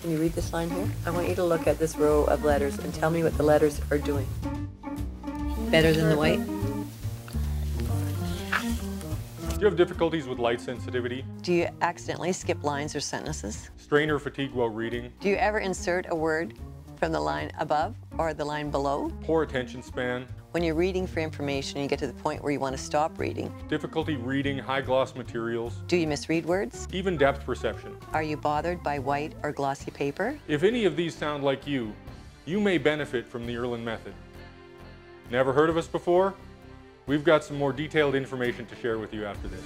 Can you read this line here? I want you to look at this row of letters and tell me what the letters are doing. Better than the white? Do you have difficulties with light sensitivity? Do you accidentally skip lines or sentences? Strain or fatigue while reading? Do you ever insert a word from the line above or the line below? Poor attention span? When you're reading for information, you get to the point where you want to stop reading. Difficulty reading high gloss materials? Do you misread words? Even depth perception? Are you bothered by white or glossy paper? If any of these sound like you may benefit from the Irlen method. Never heard of us before? We've got some more detailed information to share with you after this.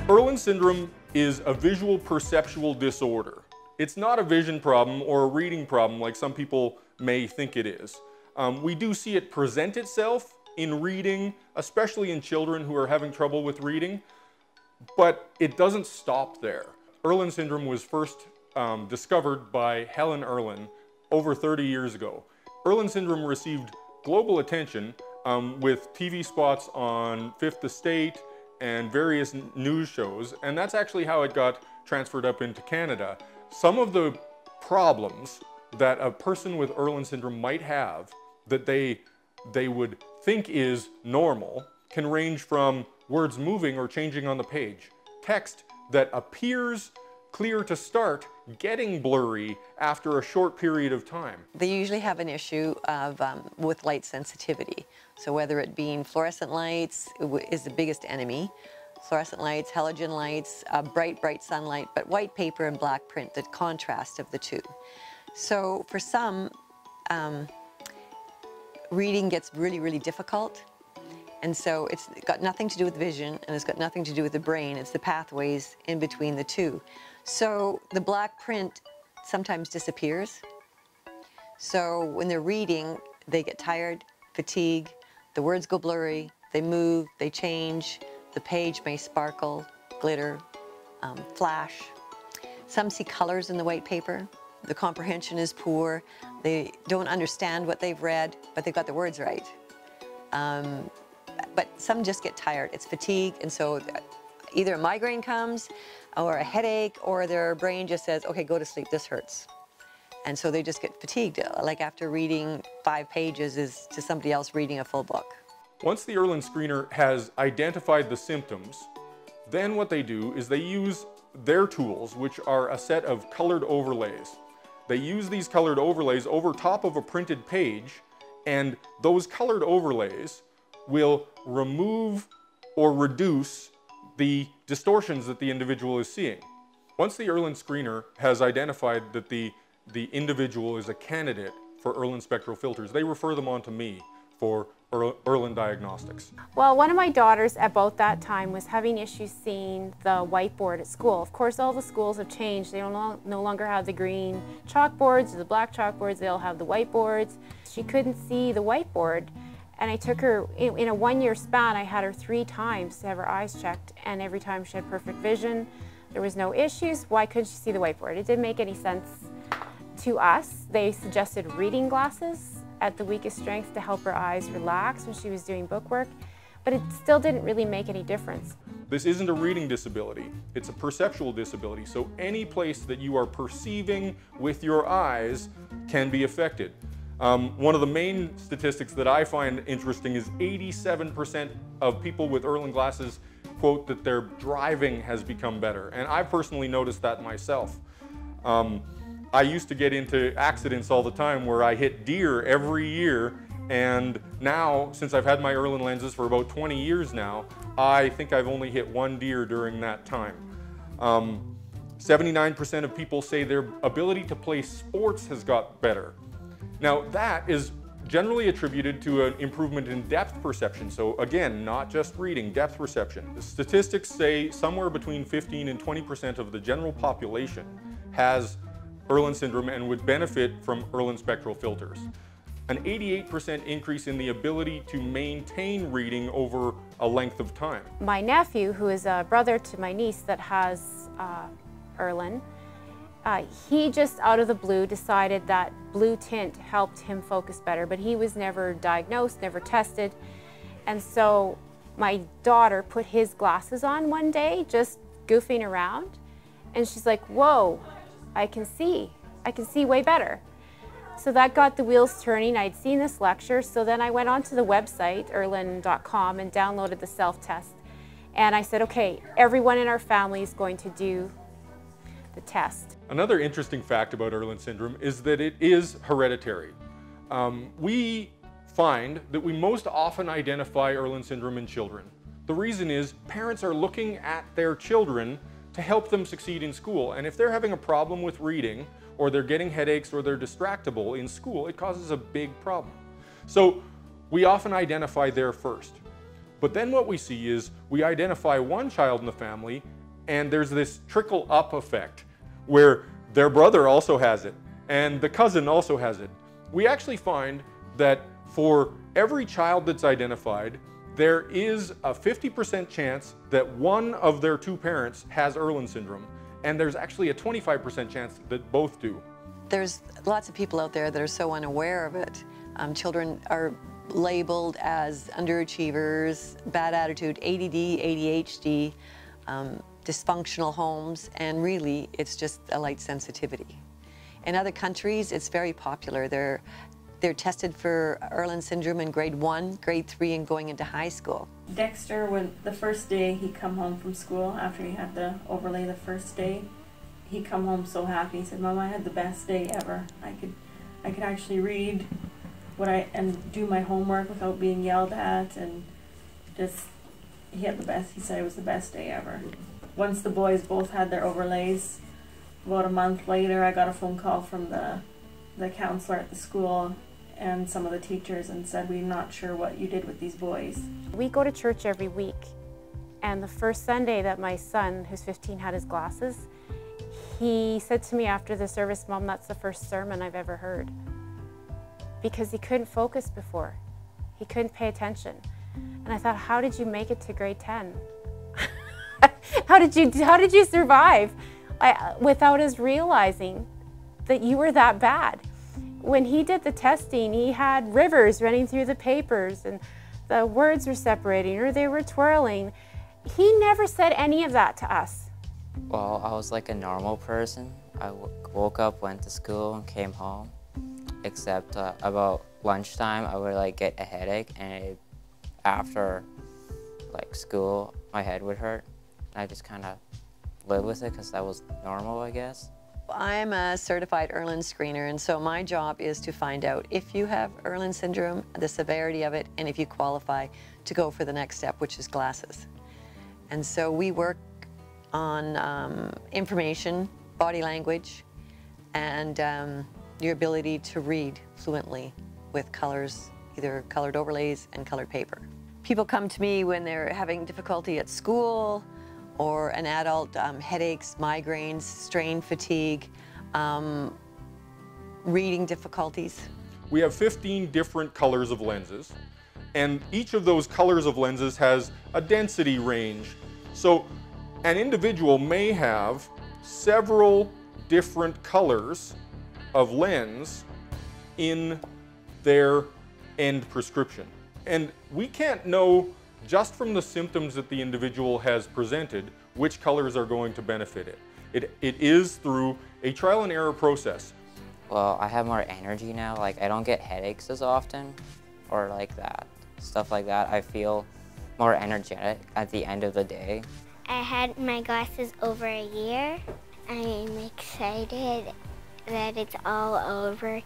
Irlen syndrome is a visual perceptual disorder. It's not a vision problem or a reading problem like some people may think it is. We do see it present itself in reading, especially in children who are having trouble with reading, but it doesn't stop there. Irlen syndrome was first discovered by Helen Irlen over 30 years ago. Irlen syndrome received global attention with TV spots on Fifth Estate and various news shows, and that's actually how it got transferred up into Canada. Some of the problems that a person with Irlen syndrome might have that they would think is normal can range from words moving or changing on the page, text that appears clear to start getting blurry after a short period of time. They usually have an issue of, with light sensitivity. So whether it being fluorescent lights is the biggest enemy, fluorescent lights, halogen lights, bright sunlight, but white paper and black print, the contrast of the two. So for some, reading gets really difficult. And so it's got nothing to do with vision and it's got nothing to do with the brain. It's the pathways in between the two. So the black print sometimes disappears. So when they're reading, they get tired, fatigue, the words go blurry, they move, they change, the page may sparkle, glitter, flash. Some see colors in the white paper. The comprehension is poor. They don't understand what they've read, but they've got the words right. But some just get tired. It's fatigue, and so either a migraine comes, or a headache, or their brain just says, okay, go to sleep, this hurts. And so they just get fatigued, like after reading 5 pages is to somebody else reading a full book. Once the Irlen screener has identified the symptoms, then what they do is they use their tools, which are a set of colored overlays. They use these colored overlays over top of a printed page, and those colored overlays will remove or reduce the distortions that the individual is seeing. Once the Irlen screener has identified that the individual is a candidate for Irlen spectral filters, they refer them on to me for Irlen diagnostics. Well, one of my daughters at about that time was having issues seeing the whiteboard at school. Of course, all the schools have changed. They no longer have the green chalkboards or the black chalkboards. They all have the whiteboards. She couldn't see the whiteboard. And I took her, in a 1-year span, I had her 3 times to have her eyes checked, and every time she had perfect vision. There was no issues. Why couldn't she see the whiteboard? It didn't make any sense to us. They suggested reading glasses at the weakest strength to help her eyes relax when she was doing bookwork, but it still didn't really make any difference. This isn't a reading disability, it's a perceptual disability, so any place that you are perceiving with your eyes can be affected. One of the main statistics that I find interesting is 87% of people with Irlen glasses quote that their driving has become better, and I've personally noticed that myself. I used to get into accidents all the time where I hit deer every year, and now, since I've had my Irlen lenses for about 20 years now, I think I've only hit 1 deer during that time. 79% of people say their ability to play sports has got better. Now, that is generally attributed to an improvement in depth perception. So again, not just reading, depth perception. The statistics say somewhere between 15 and 20% of the general population has Irlen syndrome and would benefit from Irlen spectral filters. An 88% increase in the ability to maintain reading over a length of time. My nephew, who is a brother to my niece that has Irlen, he just out of the blue decided that blue tint helped him focus better, but he was never diagnosed, never tested. And so My daughter put his glasses on one day, just goofing around, and she's like, whoa, I can see way better. So that got the wheels turning. I'd seen this lecture, so then I went onto the website, irlen.com, and downloaded the self-test. And I said, okay, everyone in our family is going to do the test. Another interesting fact about Irlen syndrome is that it is hereditary. We find that we most often identify Irlen syndrome in children. The reason is parents are looking at their children to help them succeed in school. And if they're having a problem with reading, or they're getting headaches, or they're distractible in school, it causes a big problem. So we often identify there first. But then what we see is we identify one child in the family, and there's this trickle up effect where their brother also has it, and the cousin also has it. We actually find that for every child that's identified, there is a 50% chance that one of their two parents has Irlen syndrome, and there's actually a 25% chance that both do. There's lots of people out there that are so unaware of it. Children are labeled as underachievers, bad attitude, ADD, ADHD, dysfunctional homes, and really it's just a light sensitivity. In other countries, it's very popular. They're tested for Irlen syndrome in grade 1, grade 3, and going into high school. Dexter, when the first day he come home from school, after he had the overlay the first day, he come home so happy. He said, "Mom, I had the best day ever. I could actually read and do my homework without being yelled at, and just, he had the best." He said it was the best day ever. Once the boys both had their overlays, about a month later, I got a phone call from the counselor at the school and some of the teachers, and said, "We're not sure what you did with these boys." We go to church every week, and the first Sunday that my son, who's 15, had his glasses, he said to me after the service, "Mom, that's the first sermon I've ever heard." Because he couldn't focus before. He couldn't pay attention. And I thought, how did you make it to grade 10? How did you survive without us realizing that you were that bad? When he did the testing, he had rivers running through the papers, and the words were separating, or they were twirling. He never said any of that to us. Well, I was like a normal person. I woke up, went to school, and came home. Except about lunchtime, I would like get a headache, and after like school, my head would hurt. I just kind of lived with it because that was normal, I guess. I'm a certified Irlen screener, and so my job is to find out if you have Irlen syndrome, the severity of it, and if you qualify to go for the next step, which is glasses. And so we work on information, body language, and your ability to read fluently with colors, either colored overlays and colored paper. People come to me when they're having difficulty at school, or an adult, headaches, migraines, strain, fatigue, reading difficulties. We have 15 different colors of lenses, and each of those colors of lenses has a density range. So an individual may have several different colors of lens in their end prescription. And we can't know just from the symptoms that the individual has presented which colors are going to benefit it. It is through a trial and error process. Well, I have more energy now. Like, I don't get headaches as often, or like that, stuff like that. I feel more energetic at the end of the day. I had my glasses over a year. I'm excited that it's all over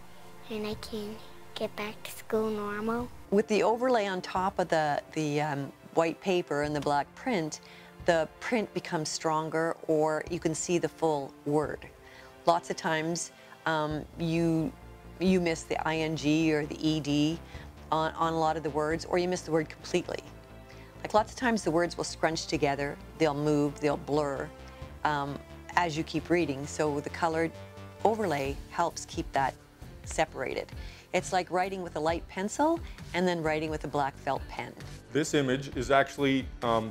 and I can get back to school normal. With the overlay on top of the white paper and the black print, the print becomes stronger, or you can see the full word. Lots of times you miss the ing or the ed on a lot of the words, or you miss the word completely. Like, lots of times the words will scrunch together, they'll move, they'll blur as you keep reading. So the colored overlay helps keep that separated. It's like writing with a light pencil and then writing with a black felt pen. This image is actually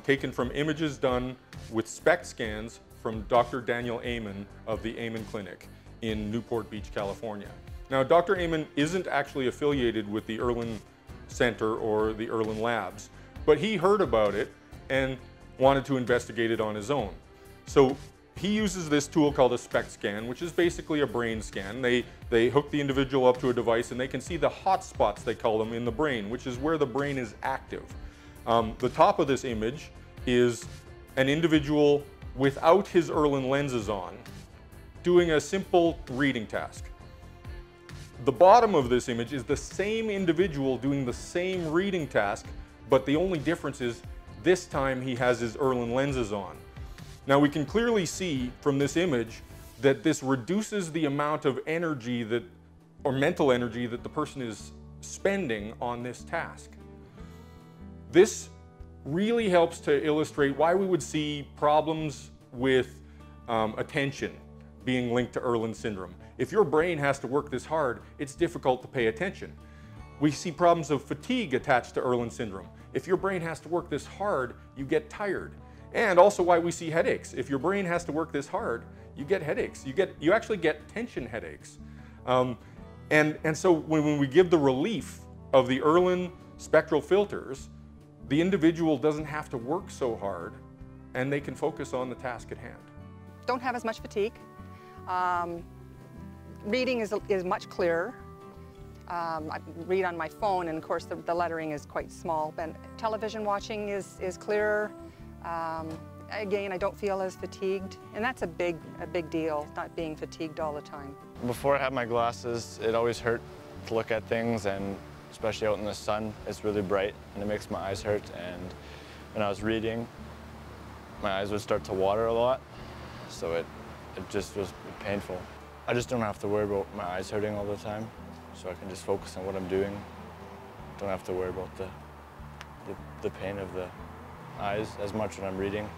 taken from images done with SPECT scans from Dr. Daniel Amen of the Amen Clinic in Newport Beach, California. Now, Dr. Amen isn't actually affiliated with the Irlen Center or the Irlen Labs, but he heard about it and wanted to investigate it on his own. So he uses this tool called a SPECT scan, which is basically a brain scan. They hook the individual up to a device and they can see the hot spots, they call them, in the brain, which is where the brain is active. The top of this image is an individual without his Irlen lenses on, doing a simple reading task. The bottom of this image is the same individual doing the same reading task, but the only difference is this time he has his Irlen lenses on. Now we can clearly see from this image that this reduces the amount of energy that, or mental energy that the person is spending on this task. This really helps to illustrate why we would see problems with attention being linked to Irlen syndrome. If your brain has to work this hard, it's difficult to pay attention. We see problems of fatigue attached to Irlen syndrome. If your brain has to work this hard, you get tired. And also why we see headaches. If your brain has to work this hard, you get headaches. You actually get tension headaches. And so when we give the relief of the Irlen spectral filters, the individual doesn't have to work so hard and they can focus on the task at hand. Don't have as much fatigue. Reading is much clearer. I read on my phone, and of course the lettering is quite small. And television watching is clearer. Again, I don't feel as fatigued, and that's a big deal, not being fatigued all the time. Before I had my glasses, it always hurt to look at things, and especially out in the sun, it's really bright and it makes my eyes hurt. And when I was reading, my eyes would start to water a lot, so it just was painful. I just don't have to worry about my eyes hurting all the time, so I can just focus on what I'm doing. Don't have to worry about the pain of the eyes as much when I'm reading.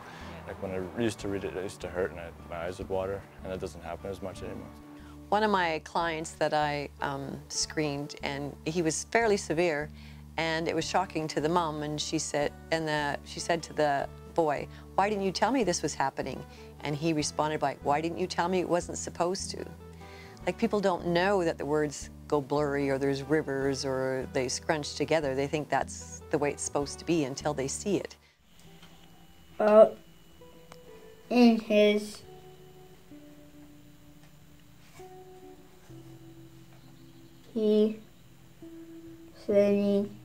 Like when I used to read it, it used to hurt and my eyes would water, and that doesn't happen as much anymore. One of my clients that I screened, and he was fairly severe, and it was shocking to the mom, and she said to the boy, "Why didn't you tell me this was happening?" And he responded by, "Why didn't you tell me it wasn't supposed to?" Like, people don't know that the words go blurry or there's rivers or they scrunch together. They think that's the way it's supposed to be until they see it. In his he sitting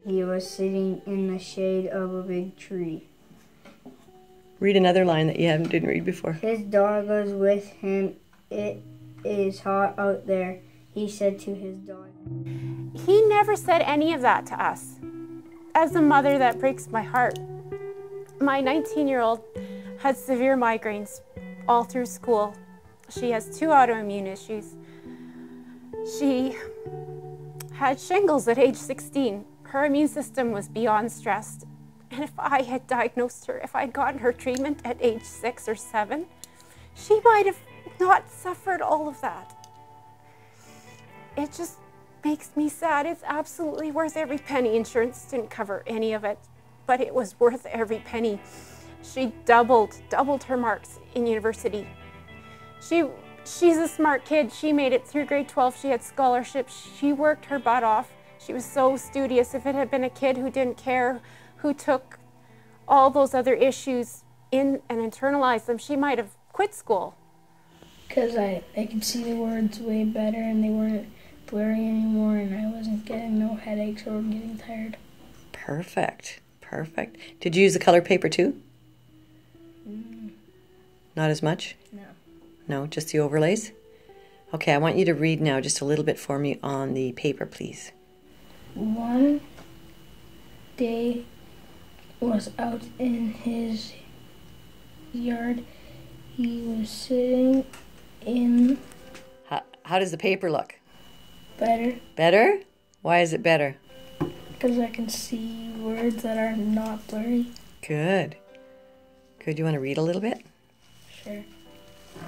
he was sitting in the shade of a big tree. Read another line that you didn't read before. His dog was with him. "It is hot out there," he said to his dog. He never said any of that to us. As a mother, that breaks my heart. My 19-year-old had severe migraines all through school. She has 2 autoimmune issues. She had shingles at age 16. Her immune system was beyond stressed. And if I had diagnosed her, if I'd gotten her treatment at age 6 or 7, she might have not suffered all of that. It just makes me sad. It's absolutely worth every penny. Insurance didn't cover any of it, but it was worth every penny. She doubled her marks in university. She's a smart kid. She made it through grade 12. She had scholarships. She worked her butt off. She was so studious. If it had been a kid who didn't care, who took all those other issues in and internalized them, she might have quit school. Because I could see the words way better and they weren't blurry anymore, and I wasn't getting no headaches or getting tired. Perfect, perfect. Did you use the colored paper too? Not as much? No. No, just the overlays? Okay, I want you to read now just a little bit for me on the paper, please. One day was out in his yard. He was sitting in... How does the paper look? Better. Better? Why is it better? Because I can see words that are not blurry. Good. Good. You want to read a little bit? Sure.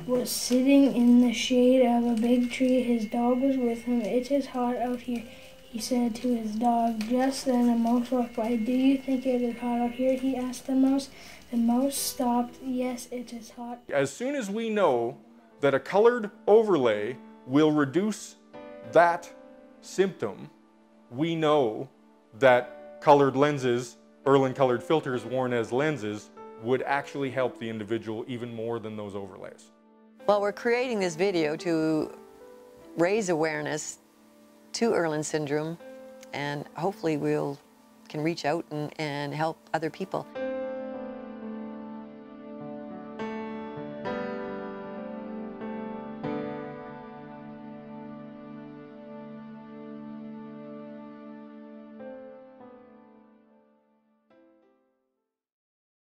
Was sitting in the shade of a big tree. His dog was with him. "It is hot out here," he said to his dog. Just then a mouse walked by. "Do you think it is hot out here?" he asked the mouse. The mouse stopped. "Yes, it is hot." As soon as we know that a colored overlay will reduce that symptom, we know that colored lenses, Irlen colored filters worn as lenses, would actually help the individual even more than those overlays. Well, we're creating this video to raise awareness to Irlen syndrome, and hopefully can reach out and help other people.